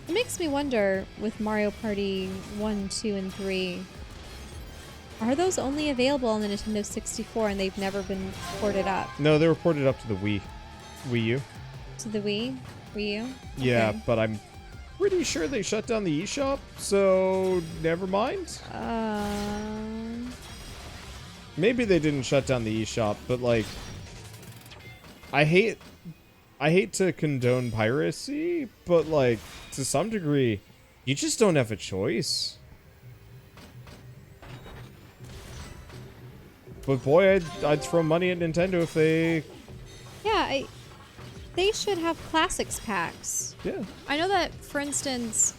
It makes me wonder with Mario Party 1, 2, and 3, are those only available on the Nintendo 64 and they've never been ported up? No, they were ported up to the Wii U. To the Wii U? Yeah, Okay. but I'm pretty sure they shut down the eShop, so never mind. Maybe they didn't shut down the eShop, but like, I hate to condone piracy, but like, to some degree, you just don't have a choice. But boy, I'd throw money at Nintendo if they... Yeah, they should have classics packs. Yeah. I know that, for instance,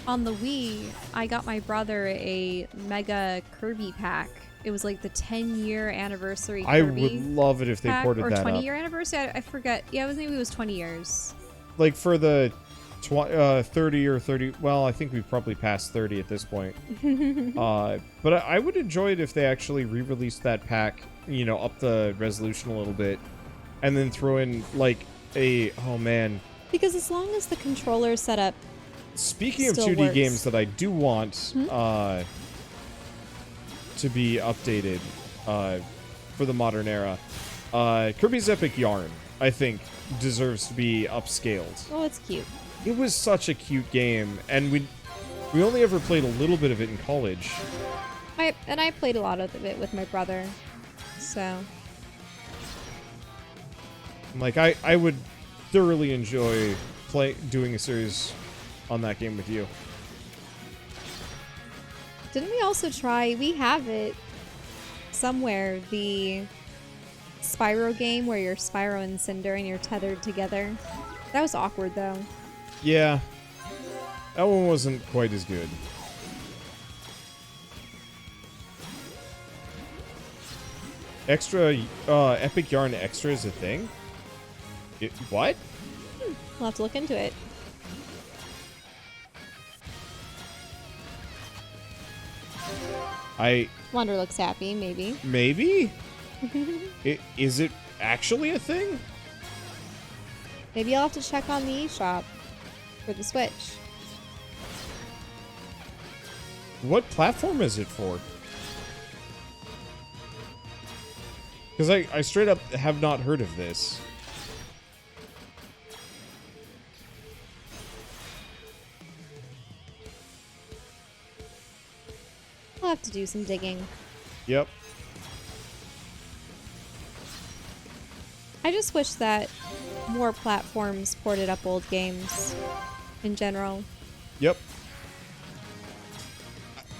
on the Wii, I got my brother a Mega Kirby pack. It was like the 10-year anniversary Kirby I would love it if they pack, ported or that 20-year anniversary. I forget. Yeah, maybe it was 20 years. Like for the 30 or 30... Well, I think we've probably passed 30 at this point. But I would enjoy it if they actually re-released that pack, you know, up the resolution a little bit. And then throw in, like, oh man. Because as long as the controller setup Speaking of still 2D works. games that I do want to be updated for the modern era, Kirby's Epic Yarn, I think, deserves to be upscaled. Oh, it's cute. It was such a cute game, and we only ever played a little bit of it in college. I played a lot of it with my brother, so... Like, I would thoroughly enjoy doing a series on that game with you. Didn't we also try... We have it somewhere, the Spyro game where you're Spyro and Cinder and you're tethered together. That was awkward, though. Yeah. That one wasn't quite as good. Extra, Epic Yarn Extra is a thing? What? We'll have to look into it. Wonder looks happy, maybe. Maybe? Is it actually a thing? Maybe I'll have to check on the eShop for the Switch. What platform is it for? Because I straight up have not heard of this. I'll have to do some digging. Yep. I just wish that more platforms ported up old games in general. Yep.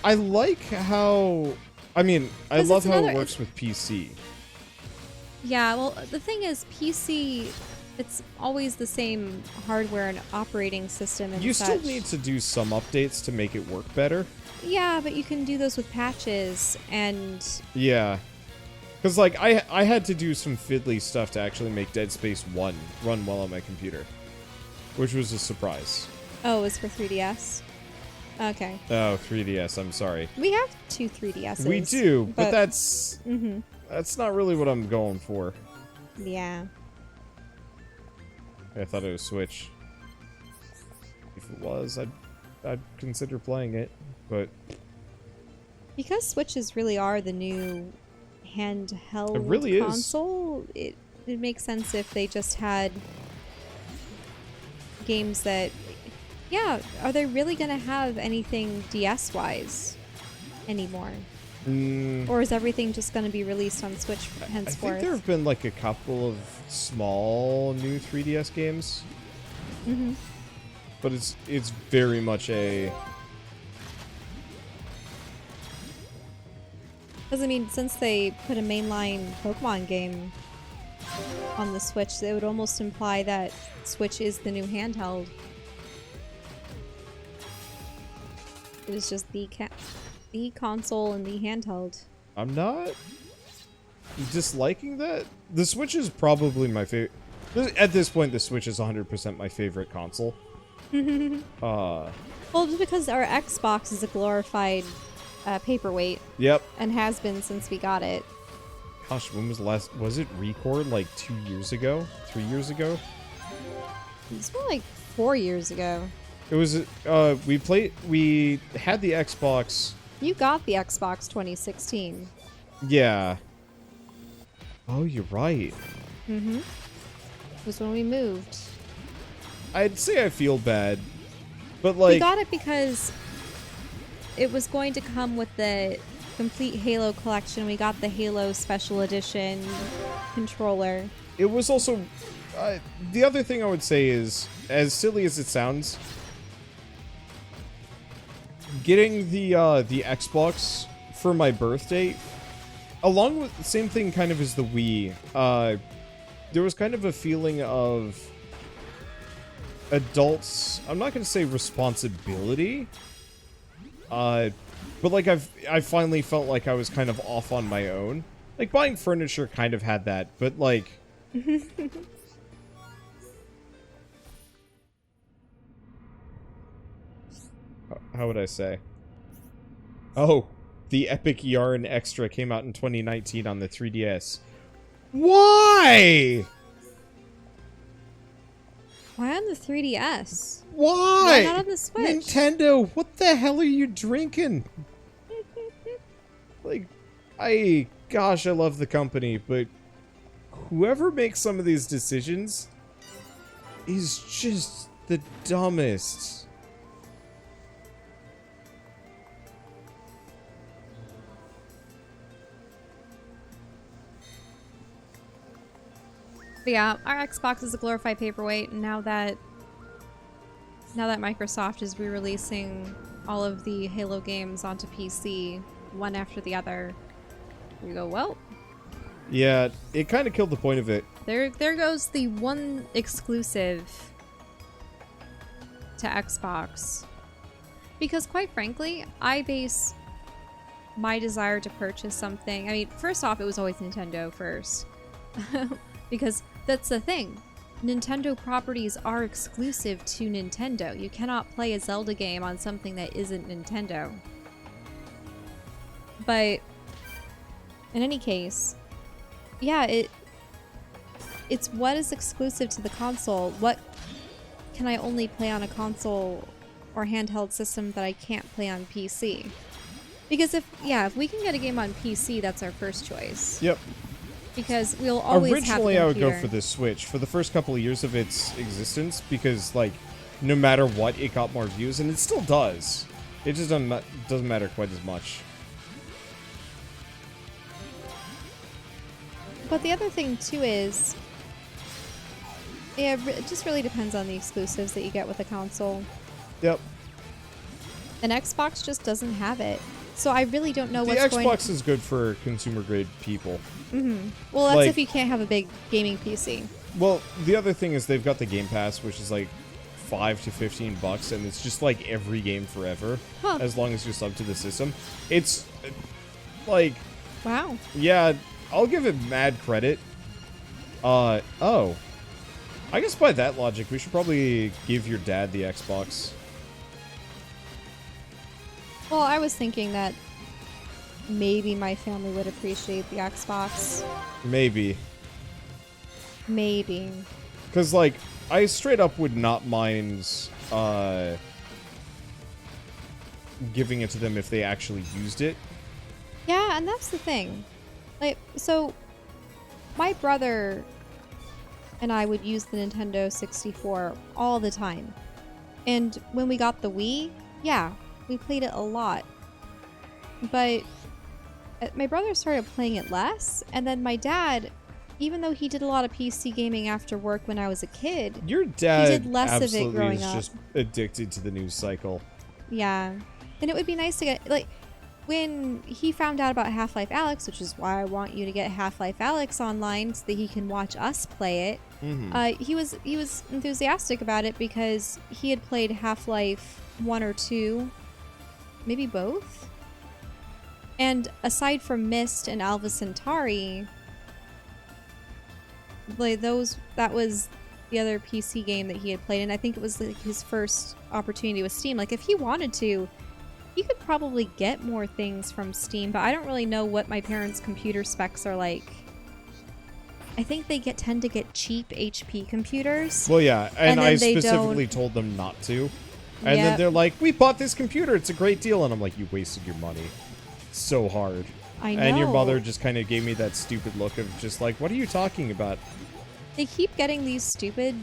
I like how... I mean, I love how it works with PC. Yeah, well, the thing is, PC, it's always the same hardware and operating system and You such. still need to do some updates to make it work better. Yeah, but you can do those with patches, and... Yeah. Because, like, I had to do some fiddly stuff to actually make Dead Space 1 run well on my computer. Which was a surprise. Oh, it was for 3DS? Okay. Oh, 3DS, I'm sorry. We have 2 3DSs. We do, but that's... Mm-hmm. That's not really what I'm going for. Yeah. I thought it was Switch. If it was, I'd consider playing it, but... Because Switches really are the new handheld It really is. console, it makes sense if they just had games that... Yeah, are they really going to have anything DS-wise anymore? Or is everything just going to be released on Switch henceforth? I think there have been like a couple of small new 3DS games. Mm-hmm. But it's very much a... Because, I mean, since they put a mainline Pokemon game on the Switch, it would almost imply that Switch is the new handheld. It was just the console and the handheld. I'm not disliking that. The Switch is probably my favorite. At this point, the Switch is 100% my favorite console. Well, it's because our Xbox is a glorified paperweight. Yep. And has been since we got it. Gosh, when was the last... Was it Record like 2 years ago? 3 years ago? It's more like 4 years ago. It was, we had the Xbox. You got the Xbox 2016. Yeah. Oh, you're right. Mm-hmm. It was when we moved. I'd say I feel bad, but like... We got it because it was going to come with the complete Halo collection. We got the Halo Special Edition controller. It was also... the other thing I would say is, as silly as it sounds, getting the Xbox for my birthday, along with the same thing kind of as the Wii, there was kind of a feeling of adults, I'm not going to say responsibility, but like I finally felt like I was kind of off on my own. Like buying furniture kind of had that, but like... How would I say? Oh, the Epic Yarn Extra came out in 2019 on the 3DS. Why? Why on the 3DS? Why? Why not on the Switch? Nintendo, what the hell are you drinking? Like, gosh, I love the company, but whoever makes some of these decisions is just the dumbest. But yeah, our Xbox is a glorified paperweight, and now that Microsoft is re-releasing all of the Halo games onto PC, one after the other, we go, well... Yeah, it kind of killed the point of it. There goes the one exclusive to Xbox. Because quite frankly, I base my desire to purchase something... I mean, first off, it was always Nintendo first. Because that's the thing. Nintendo properties are exclusive to Nintendo. You cannot play a Zelda game on something that isn't Nintendo. But in any case, yeah, it's what is exclusive to the console. What can I only play on a console or handheld system that I can't play on PC? Because if we can get a game on PC, that's our first choice. Yep. Because we'll always Originally, have I would go for the Switch for the first couple of years of its existence because, like, no matter what, it got more views, and it still does. It just doesn't matter quite as much. But the other thing, too, is... Yeah, it just really depends on the exclusives that you get with a console. Yep. An Xbox just doesn't have it. So I really don't know what's going... The Xbox is good for consumer-grade people. Mm-hmm. Well, that's like, if you can't have a big gaming PC. Well, the other thing is they've got the Game Pass, which is like $5 to $15, and it's just like every game forever, as long as you're sub to the system. It's like... Wow. Yeah, I'll give it mad credit. Oh. I guess by that logic, we should probably give your dad the Xbox. Well, I was thinking that maybe my family would appreciate the Xbox. Maybe. Maybe. Because, like, I straight up would not mind giving it to them if they actually used it. Yeah, and that's the thing. Like, so my brother and I would use the Nintendo 64 all the time. And when we got the Wii, yeah, we played it a lot. But my brother started playing it less, and then my dad, even though he did a lot of PC gaming after work when I was a kid, your dad he did less of it growing is up. just addicted to the news cycle. Yeah. And it would be nice to get, like, when he found out about Half-Life Alyx, which is why I want you to get Half-Life Alyx online so that he can watch us play it, he was enthusiastic about it because he had played Half-Life 1 or 2, maybe both. And aside from Myst and Alpha Centauri, like that was the other PC game that he had played, and I think it was like his first opportunity with Steam. Like, if he wanted to, he could probably get more things from Steam, but I don't really know what my parents' computer specs are like. I think they tend to get cheap HP computers. Well, yeah, and I they specifically told them not to. And then Yep. they're like, we bought this computer. It's a great deal. And I'm like, you wasted your money so hard. I know. And your mother just kind of gave me that stupid look of just like, what are you talking about? They keep getting these stupid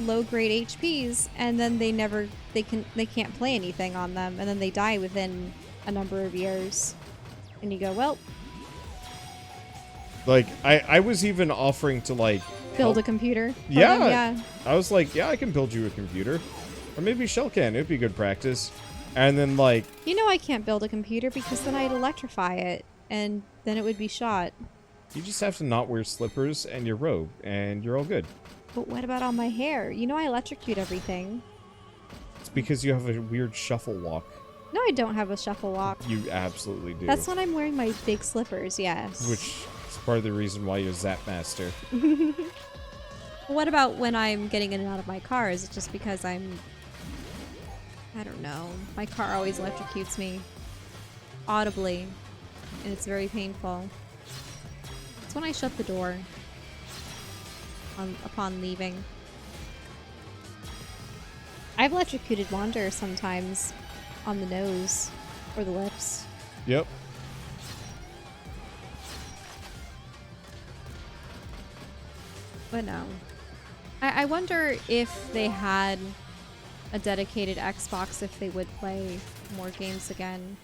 low-grade HPs, and then they can't play anything on them, and then they die within a number of years. And you go, well, Like, I was even offering to, like... build help. a computer. for Yeah. them, yeah. I was like, yeah, I can build you a computer. Or maybe Shell can. It'd be good practice. And then, like... You know I can't build a computer because then I'd electrify it, and then it would be shot. You just have to not wear slippers and your robe, and you're all good. But what about all my hair? You know I electrocute everything. It's because you have a weird shuffle walk. No, I don't have a shuffle walk. You absolutely do. That's when I'm wearing my big slippers, yes. Which is part of the reason why you're Zap Master. What about when I'm getting in and out of my car? Is it just because I don't know. My car always electrocutes me. Audibly. And it's very painful. It's when I shut the door. Upon leaving. I've electrocuted Wander sometimes. On the nose. Or the lips. Yep. But no. I wonder if they had a dedicated Xbox, if they would play more games again.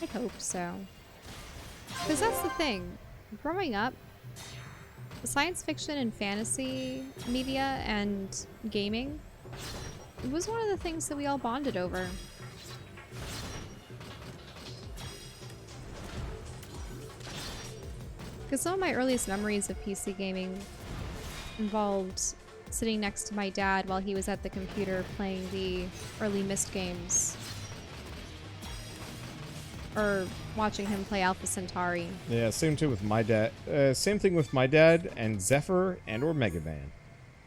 I hope so. Because that's the thing. Growing up, science fiction and fantasy media and gaming, it was one of the things that we all bonded over. Because some of my earliest memories of PC gaming involved sitting next to my dad while he was at the computer playing the early Myst games. Or watching him play Alpha Centauri. Yeah, same too with my dad. Same thing with my dad and Zephyr and or Mega Man.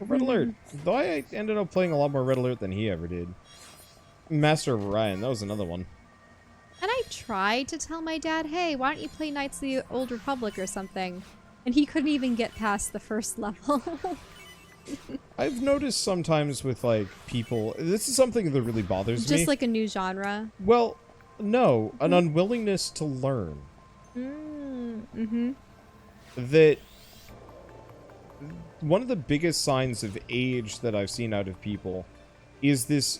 Or Red Alert. Though I ended up playing a lot more Red Alert than he ever did. Master of Orion, that was another one. And I tried to tell my dad, hey, why don't you play Knights of the Old Republic or something? And he couldn't even get past the first level. I've noticed sometimes with, like, people... This is something that really bothers me. Just like a new genre. Well, no. An unwillingness to learn. Mm-hmm. That... One of the biggest signs of age that I've seen out of people is this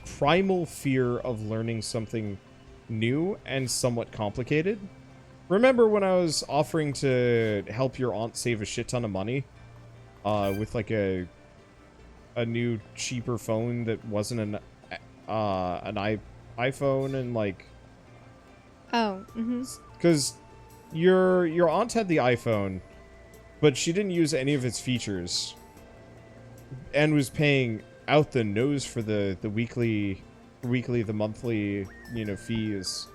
primal fear of learning something new and somewhat complicated. Remember when I was offering to help your aunt save a shit ton of money with like a new cheaper phone that wasn't an iPhone and like because your aunt had the iPhone, but she didn't use any of its features and was paying out the nose for the monthly, fees.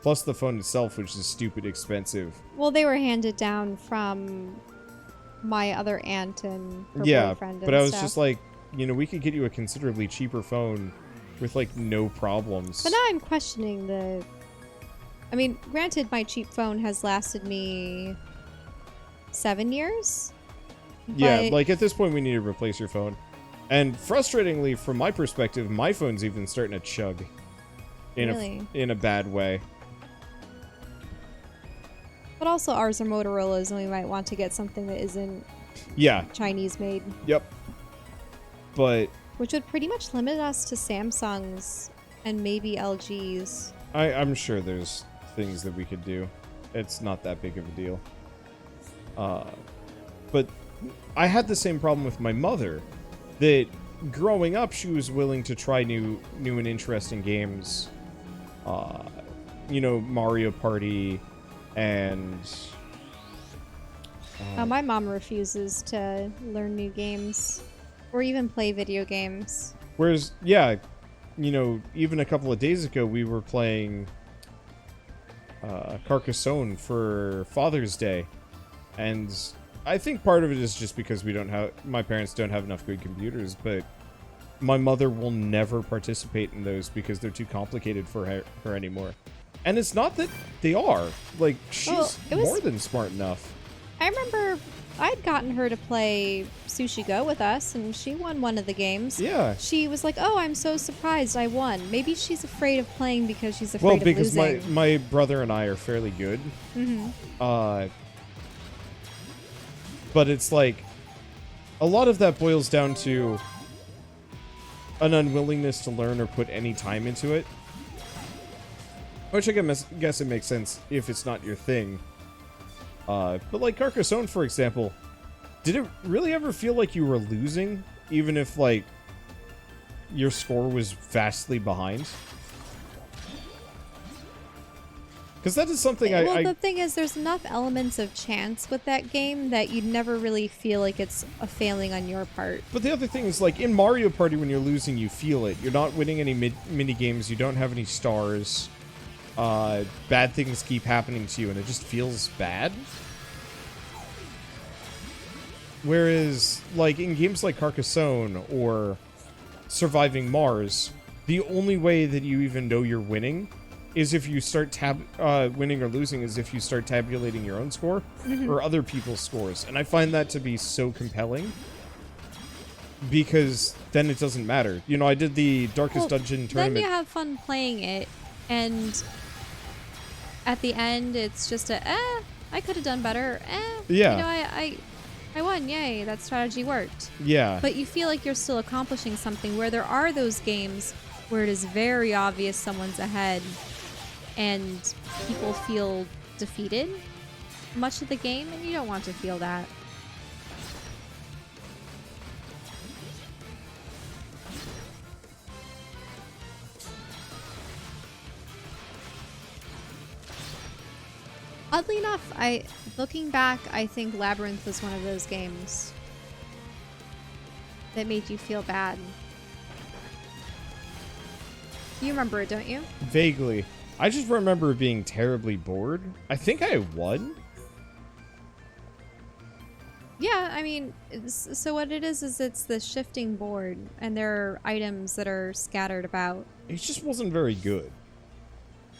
Plus the phone itself, which is stupid expensive. Well, they were handed down from my other aunt and her boyfriend. But I was just like, we could get you a considerably cheaper phone with like no problems. But now I'm questioning the... I mean, granted, my cheap phone has lasted me 7 years. Yeah, but... like at this point we need to replace your phone. And frustratingly, from my perspective, my phone's even starting to chug. In a bad way. But also ours are Motorola's, and we might want to get something that isn't Chinese made. Yep. But which would pretty much limit us to Samsungs and maybe LGs. I'm sure there's things that we could do. It's not that big of a deal. But I had the same problem with my mother. That growing up, she was willing to try new and interesting games. Mario Party and... my mom refuses to learn new games or even play video games. Whereas, even a couple of days ago, we were playing Carcassonne for Father's Day. And I think part of it is just because my parents don't have enough good computers, but my mother will never participate in those because they're too complicated for her anymore. And it's not that they are. Like, she's more than smart enough. I remember I'd gotten her to play Sushi Go with us, and she won one of the games. Yeah. She was like, "Oh, I'm so surprised I won." Maybe she's afraid of playing because she's afraid Well, of because losing. my brother and I are fairly good. But it's like a lot of that boils down to an unwillingness to learn or put any time into it. Which I guess it makes sense if it's not your thing. But like Carcassonne, for example, did it really ever feel like you were losing, even if like your score was vastly behind? Because that is something Well, the thing is, there's enough elements of chance with that game that you'd never really feel like it's a failing on your part. But the other thing is, like, in Mario Party, when you're losing, you feel it. You're not winning any mini games. You don't have any stars. Bad things keep happening to you, and it just feels bad. Whereas, like, in games like Carcassonne or Surviving Mars, the only way that you even know you're winning is if you start winning or losing is if you start tabulating your own score or other people's scores. And I find that to be so compelling because then it doesn't matter. You know, I did the Darkest Dungeon tournament. Then you have fun playing it, and at the end, it's just I could have done better. Yeah. You know, I won. Yay, that strategy worked. Yeah. But you feel like you're still accomplishing something, where there are those games where it is very obvious someone's ahead and people feel defeated much of the game, and you don't want to feel that. Oddly enough, looking back, I think Labyrinth was one of those games that made you feel bad. You remember it, don't you? Vaguely. I just remember being terribly bored. I think I won. Yeah, I mean, so what it is it's the shifting board, and there are items that are scattered about. It just wasn't very good.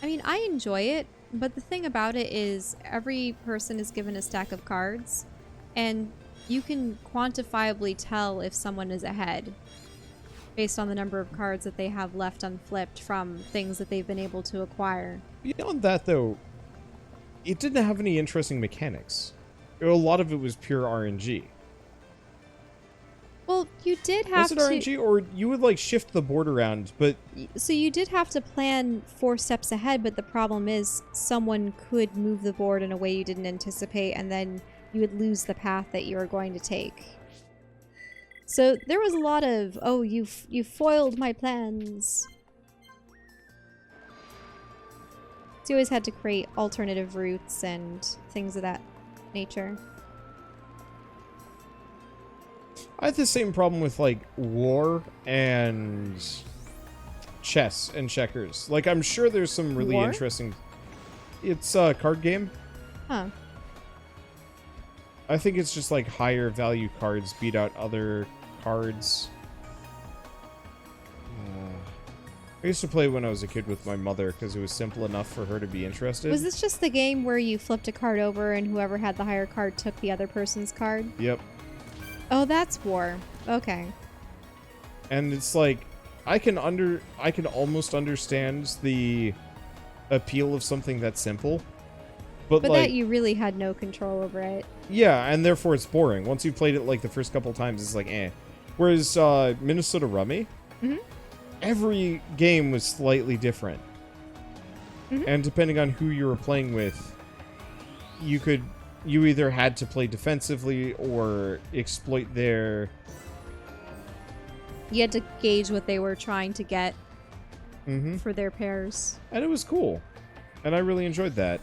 I mean, I enjoy it, but the thing about it is every person is given a stack of cards, and you can quantifiably tell if someone is ahead based on the number of cards that they have left unflipped from things that they've been able to acquire. Beyond that, though, it didn't have any interesting mechanics. A lot of it was pure RNG. Well, you did have Was it RNG, or you would, like, shift the board around, but... So you did have to plan 4 steps ahead, but the problem is someone could move the board in a way you didn't anticipate, and then you would lose the path that you were going to take. So there was a lot of, oh, you foiled my plans. So you always had to create alternative routes and things of that nature. I had the same problem with, like, war and chess and checkers. Like, I'm sure there's some really War? interesting... It's a card game. Huh. I think it's just, like, higher value cards beat out other cards. I used to play when I was a kid with my mother because it was simple enough for her to be interested. Was this just the game where you flipped a card over and whoever had the higher card took the other person's card? Yep. Oh, that's war. Okay. And it's like I can almost understand the appeal of something that's simple. But like, that you really had no control over it. Yeah, and therefore it's boring. Once you played it like the first couple times, it's like eh. Whereas Minnesota Rummy, every game was slightly different. And depending on who you were playing with, you either had to play defensively or exploit their... You had to gauge what they were trying to get for their pairs. And it was cool. And I really enjoyed that.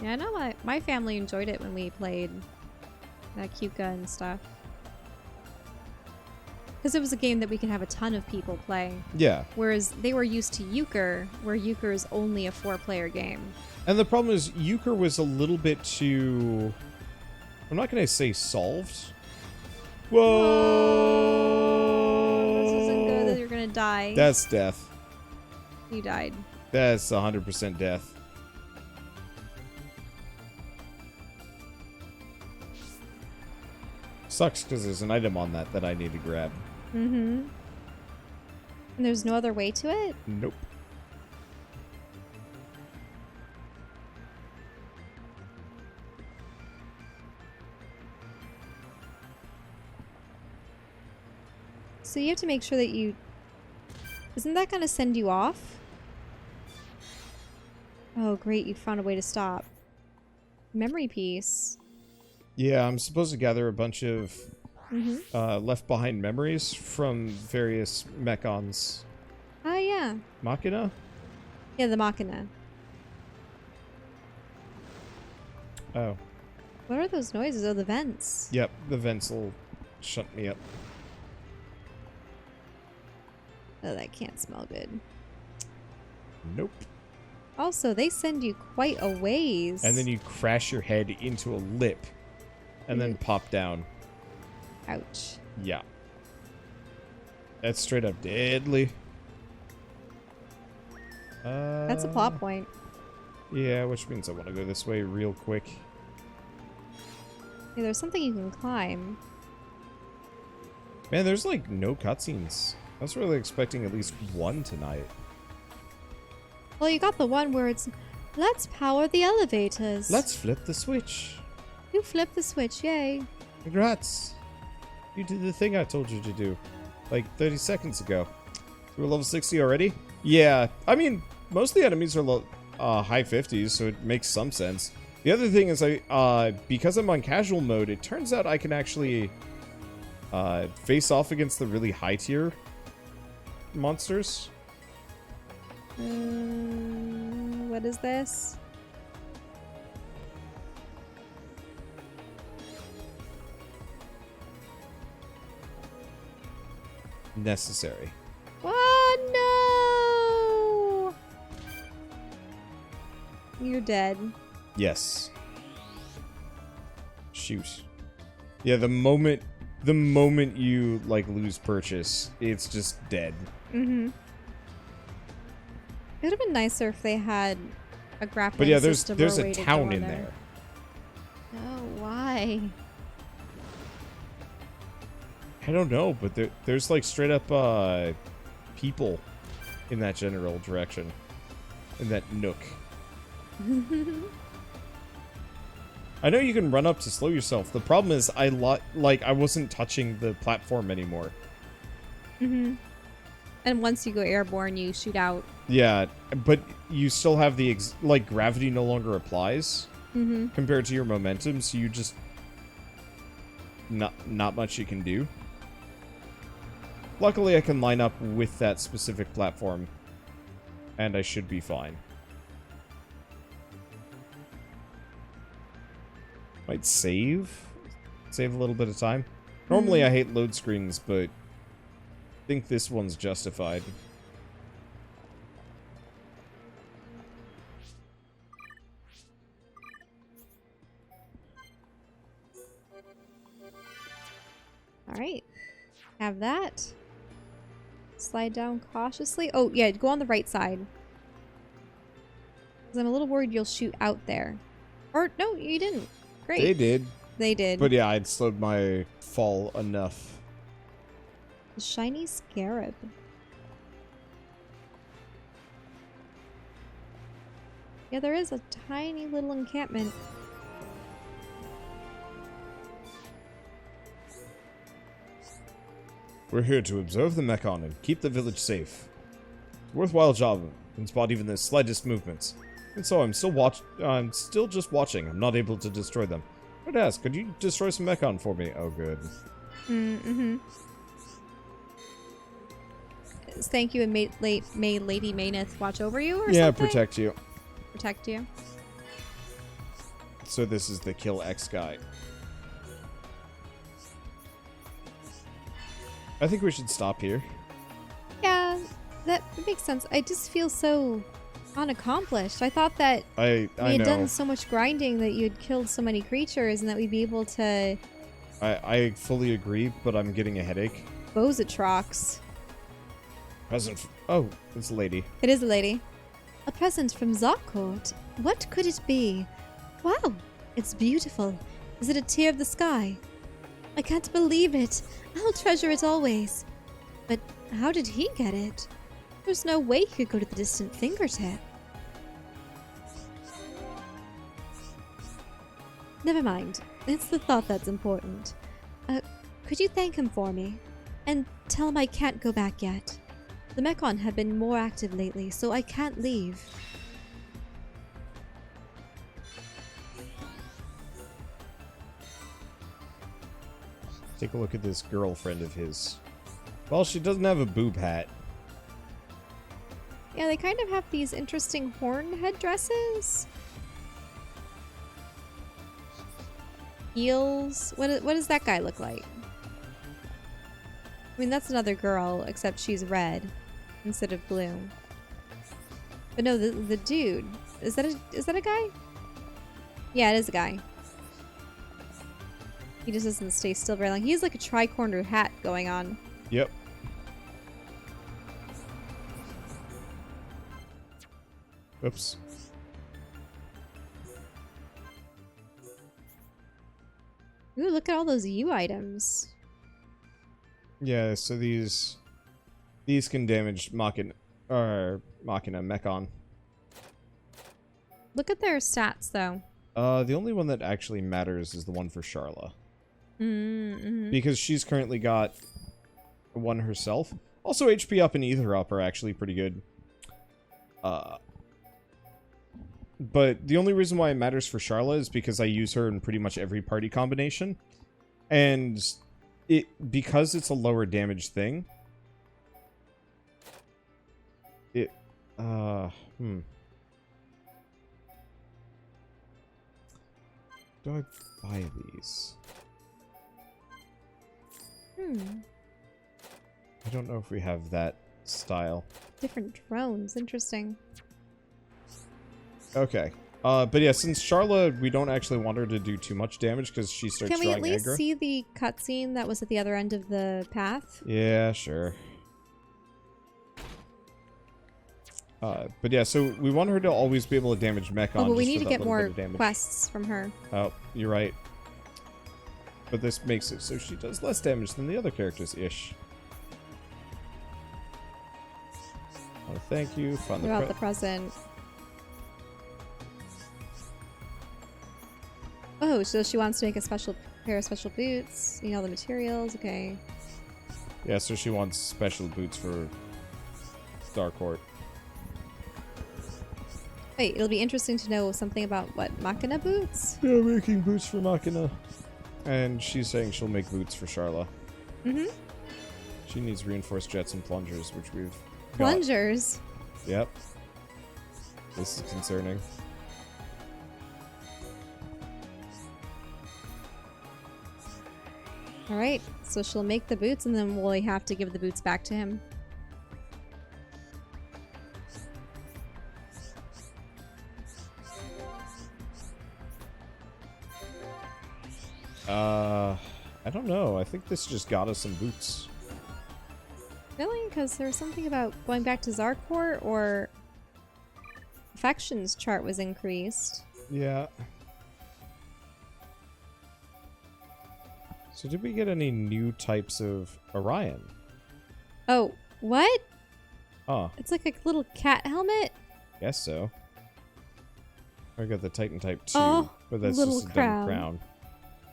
Yeah, I know my family enjoyed it when we played Kuka and stuff. Because it was a game that we could have a ton of people play. Yeah. Whereas they were used to Euchre, where Euchre is only a 4-player game. And the problem is, Euchre was a little bit too... I'm not going to say solved. Whoa! This isn't good. You're going to die. That's death. You died. That's 100% death. Sucks because there's an item on that I need to grab. Mm-hmm. And there's no other way to it? Nope. So you have to make sure that you... Isn't that going to send you off? Oh, great. You found a way to stop. Memory piece. Yeah, I'm supposed to gather a bunch of left behind memories from various mechons. Ah, yeah. Machina? Yeah, the Machina. Oh. What are those noises? Oh, the vents. Yep, the vents will shut me up. Oh, that can't smell good. Nope. Also, they send you quite a ways. And then you crash your head into a lip and then pop down. Ouch. Yeah. That's straight up deadly. That's a plot point. Yeah, which means I want to go this way real quick. Yeah, there's something you can climb. Man, there's like no cutscenes. I was really expecting at least one tonight. Well, you got the one where it's, let's power the elevators. Let's flip the switch. You flipped the switch, yay. Congrats. You did the thing I told you to do. Like 30 seconds ago. You were level 60 already? Yeah, I mean, most of the enemies are high 50s, so it makes some sense. The other thing is, because I'm on casual mode, it turns out I can actually face off against the really high tier monsters. What is this? Necessary. Oh, no! You're dead. Yes. Shoot. Yeah, the moment you like lose purchase, it's just dead. Mm-hmm. It would have been nicer if they had a grappling But yeah, system there's or a way to town go in there. there. Oh, why? I don't know, but there's like straight up people in that general direction. In that nook. I know you can run up to slow yourself. The problem is I wasn't touching the platform anymore. Mm-hmm. And once you go airborne, you shoot out. Yeah, but you still have the gravity no longer applies compared to your momentum, so you just not much you can do. Luckily, I can line up with that specific platform, and I should be fine. Might save a little bit of time. Normally, I hate load screens, but I think this one's justified. All right. Have that. Slide down cautiously. Oh, yeah, go on the right side. Because I'm a little worried you'll shoot out there. Or, no, you didn't. Great. They did. They did. But yeah, I'd slowed my fall enough. The shiny scarab. Yeah, there is a tiny little encampment. We're here to observe the Mechon and keep the village safe. It's a worthwhile job and spot even the slightest movements. And so I'm still just watching. I'm not able to destroy them. I'd ask, could you destroy some Mechon for me? Oh, good. Mm-hmm. Thank you, and may Lady Menace watch over you, or something? Yeah, protect you. Protect you. So this is the Kill X guy. I think we should stop here. Yeah, that makes sense. I just feel so unaccomplished. I thought that I we had know. done so much grinding that you had killed so many creatures and that we'd be able to... I fully agree, but I'm getting a headache. Bozatrox. Present. Oh, it's a lady. It is a lady. A present from Zarcourt. What could it be? Wow, it's beautiful. Is it a tear of the sky? I can't believe it. I'll treasure it always. But how did he get it? There's no way he could go to the distant fingertip. Never mind. It's the thought that's important. Could you thank him for me? And tell him I can't go back yet. The Mechon have been more active lately, so I can't leave. Take a look at this girlfriend of his. Well, she doesn't have a boob hat. Yeah, they kind of have these interesting horn headdresses. Heels. What does that guy look like? I mean, that's another girl, except she's red instead of blue. But no, the dude. Is that a guy? Yeah, it is a guy. He just doesn't stay still very long. He has like a tri-corner hat going on. Yep. Oops. Ooh, look at all those U items. Yeah, so these can damage Machina Mechon. Look at their stats though. The only one that actually matters is the one for Sharla. Mm-hmm. Because she's currently got one herself. Also, HP up and Ether up are actually pretty good. But the only reason why it matters for Sharla is because I use her in pretty much every party combination. And because it's a lower damage thing. Do I buy these? I don't know if we have that style. Different drones. Interesting. Okay. But yeah, since Sharla, we don't actually want her to do too much damage because she starts Can we drawing at least aggro. see the cutscene that was at the other end of the path? Yeah, sure. But yeah, so we want her to always be able to damage Mechon. Oh, but we just need for to that get little bit more of damage. quests from her. Oh, you're right. But this makes it so she does less damage than the other characters-ish. Oh, thank you. Find About the present. Oh, so she wants to make a special pair of special boots. You know, all the materials. Okay. Yeah, so she wants special boots for Starcourt. Wait, it'll be interesting to know something about what Machina boots. Yeah, making boots for Machina. And she's saying she'll make boots for Sharla. Mm-hmm. She needs reinforced jets and plungers, which we've got. Plungers? Yep. This is concerning. Alright, so she'll make the boots and then we'll have to give the boots back to him. I don't know. I think this just got us some boots. Really? Because there was something about going back to Zarcourt or affections chart was increased. Yeah. So did we get any new types of Orion? Oh, what? Oh, It's like a little cat helmet? guess so. I got the Titan type 2, Oh, but that's little just a crown. dumb crown.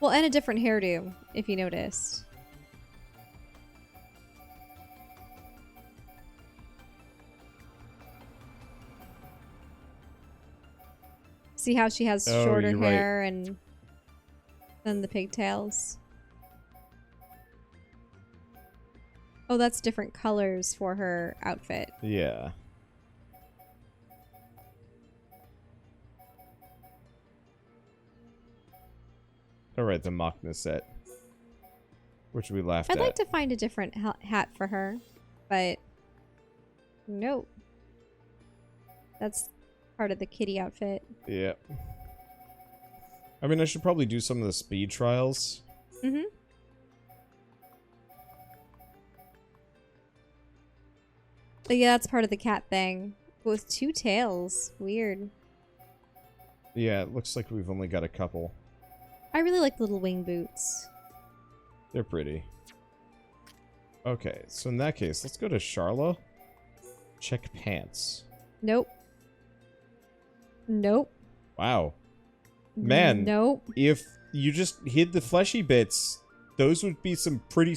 Well, and a different hairdo, if you noticed. See how she has Oh, shorter you're right. hair and then the pigtails? Oh, that's different colors for her outfit. Yeah. Alright, the Machina set. Which we laughed I'd at. like to find a different hat for her, but nope. That's part of the kitty outfit. Yeah. I mean, I should probably do some of the speed trials. Mm-hmm. But yeah, that's part of the cat thing. But with two tails. Weird. Yeah, it looks like we've only got a couple. I really like the little wing boots. They're pretty. Okay, so in that case, let's go to Charla. Check pants. Nope. Nope. Wow. Man, Nope. if you just hid the fleshy bits, those would be some pretty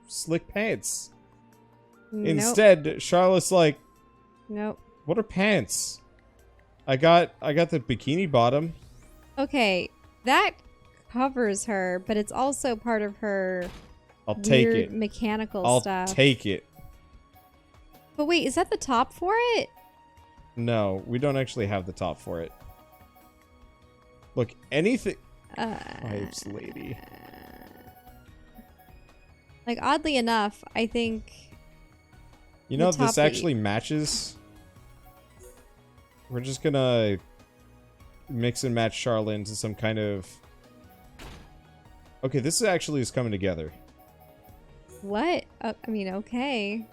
slick pants. Nope. Instead, Charlotte's like, Nope. what are pants? I got the bikini bottom. Okay, that covers her, but it's also part of her I'll take weird it. mechanical I'll stuff. take it. But wait, is that the top for it? No, we don't actually have the top for it. Look, anything... Pipes, lady. Like, oddly enough, I think... You know, this top actually matches. We're just gonna mix and match Charlotte into some kind of... Okay, this actually is coming together. What? I mean, okay.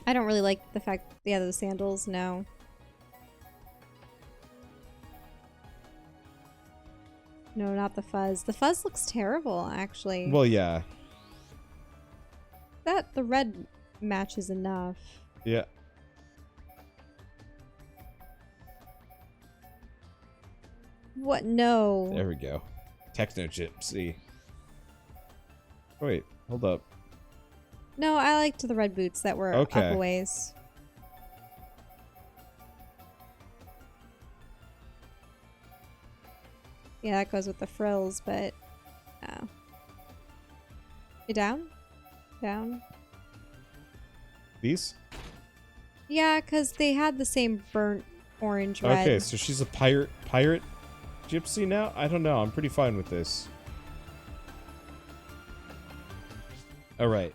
I don't really like the fact... Yeah, those sandals, no. No, not the fuzz. The fuzz looks terrible, actually. Well, yeah. The red matches enough. Yeah. What? No. There we go. Techno Gypsy. Wait, hold up. No, I liked the red boots that were Okay. up a ways. Yeah, that goes with the frills, but... Oh. You down? Down? These? Yeah, because they had the same burnt orange red. Okay, so she's a pirate gypsy now? I don't know. I'm pretty fine with this. Alright.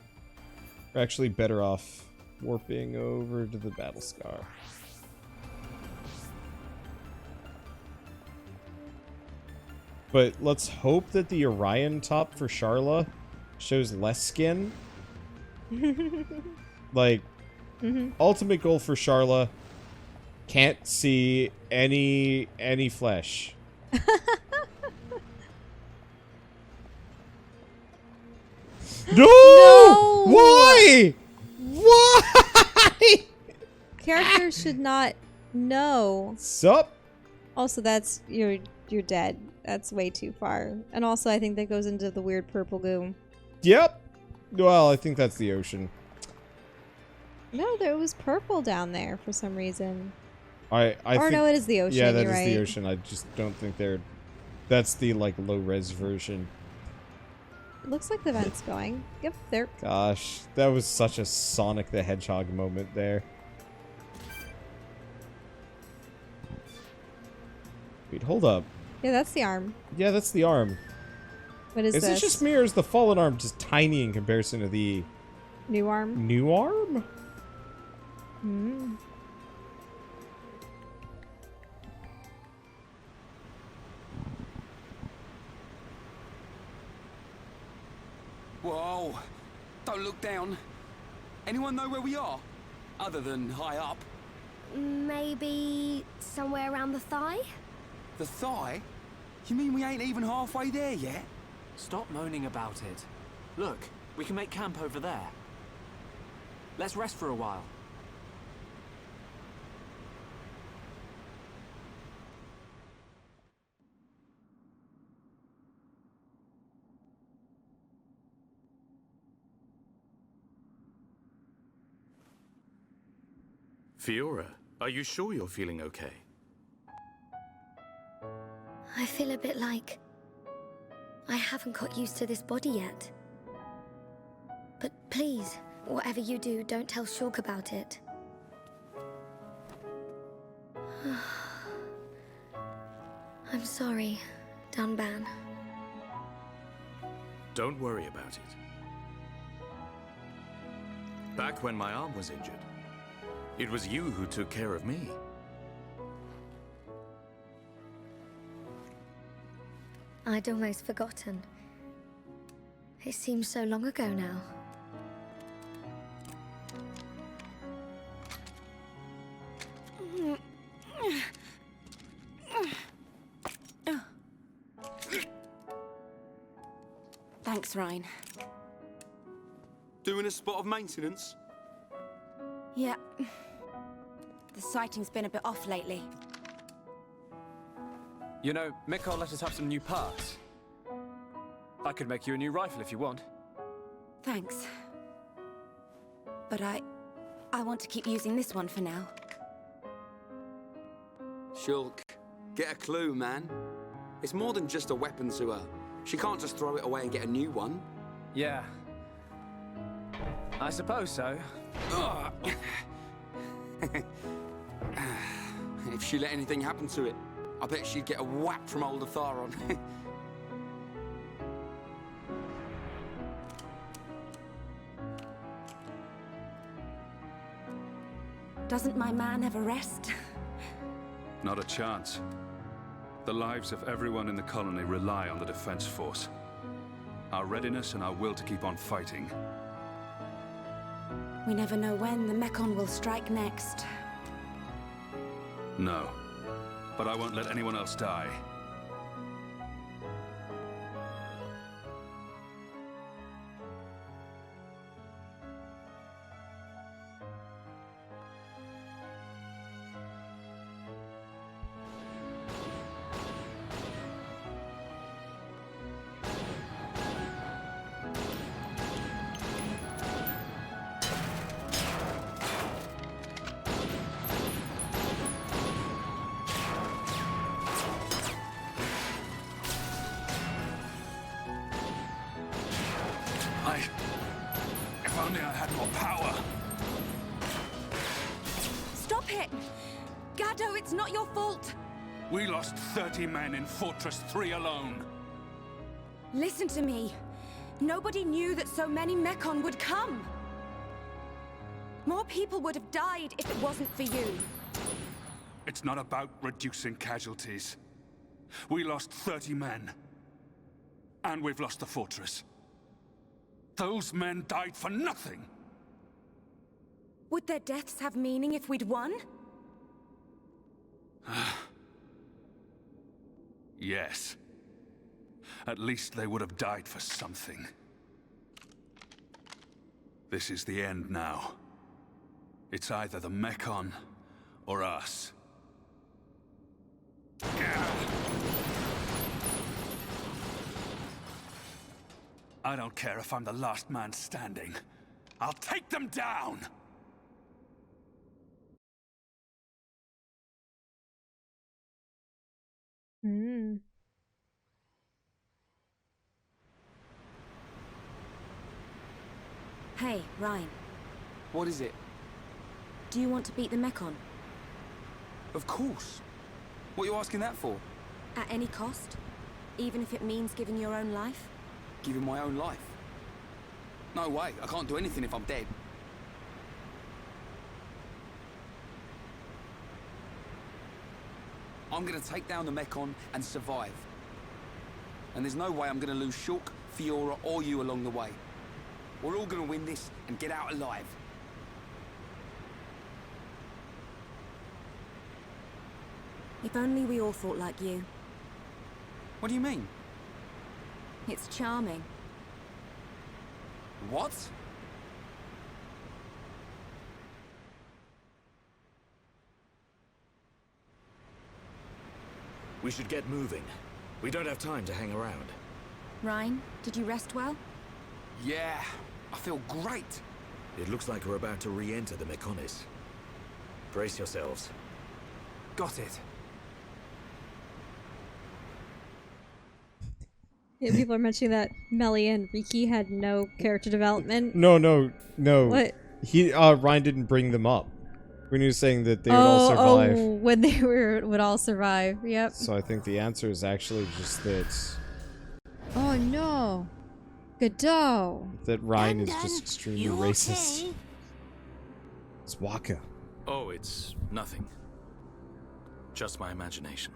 We're actually better off warping over to the battle scar. But let's hope that the Orion top for Charla shows less skin. Like, ultimate goal for Charla, can't see any flesh. No! No! Why? Why? Characters should not know. Sup? Also, that's... You're dead. That's way too far. And also, I think that goes into the weird purple goo. Yep. Well, I think that's the ocean. No, there was purple down there for some reason. I Or think, no, it is the ocean. yeah, that you're is right. the ocean. I just don't think they're... That's the, like, low-res version. It looks like the vent's going. Yep, there. Gosh, that was such a Sonic the Hedgehog moment there. Wait, hold up. Yeah, that's the arm. Yeah, that's the arm. What is Is this? it just me or is the fallen arm just tiny in comparison to the New arm? new arm? Hmm. Whoa! Don't look down. Anyone know where we are? Other than high up? Maybe somewhere around the thigh? The thigh? You mean we ain't even halfway there yet? Stop moaning about it. Look, we can make camp over there. Let's rest for a while. Fiora, are you sure you're feeling okay? I feel a bit like I haven't got used to this body yet. But please, whatever you do, don't tell Shulk about it. I'm sorry, Dunban. Don't worry about it. Back when my arm was injured, it was you who took care of me. I'd almost forgotten. It seems so long ago now. Thanks, Ryan. Doing a spot of maintenance? Yeah. The sighting's been a bit off lately. You know, Mikko let us have some new parts. I could make you a new rifle if you want. Thanks. But I want to keep using this one for now. Shulk, get a clue, man. It's more than just a weapon to her. She can't just throw it away and get a new one. Yeah. I suppose so. If she let anything happen to it, I bet she'd get a whack from old Atharon. Doesn't my man ever rest? Not a chance. The lives of everyone in the colony rely on the defense force. Our readiness and our will to keep on fighting. We never know when the Mekon will strike next. No. But I won't let anyone else die. If only I had more power. Stop it! Gado, it's not your fault! We lost 30 men in Fortress 3 alone. Listen to me. Nobody knew that so many Mekon would come. More people would have died if it wasn't for you. It's not about reducing casualties. We lost 30 men. And we've lost the fortress. Those men died for nothing! Would their deaths have meaning if we'd won? Yes. At least they would have died for something. This is the end now. It's either the Mekon or us. I don't care if I'm the last man standing. I'll take them down! Hey, Ryan. What is it? Do you want to beat the Mekon? Of course. What are you asking that for? At any cost? Even if it means giving your own life? Giving my own life? No way. I can't do anything if I'm dead. I'm gonna take down the Mekon and survive. And there's no way I'm gonna lose Shulk, Fiora, or you along the way. We're all gonna win this and get out alive. If only we all thought like you. What do you mean? It's charming. What? We should get moving. We don't have time to hang around. Ryan, did you rest well? Yeah, I feel great. It looks like we're about to re-enter the Mekonis. Brace yourselves. Got it. Yeah, people are mentioning that Melia and Riki had no character development. No. What? Ryan didn't bring them up when he was saying that they would all survive. Oh, when they would all survive. Yep. So I think the answer is actually just that. Oh no, Godot. That Ryan is just extremely racist. It's Waka. Oh, it's nothing. Just my imagination.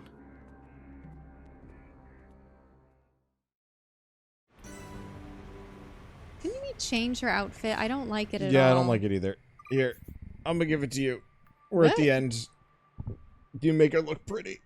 Didn't we change her outfit? I don't like it at all. Yeah, I don't like it either. Here, I'm gonna give it to you. We're at the end. You make her look pretty.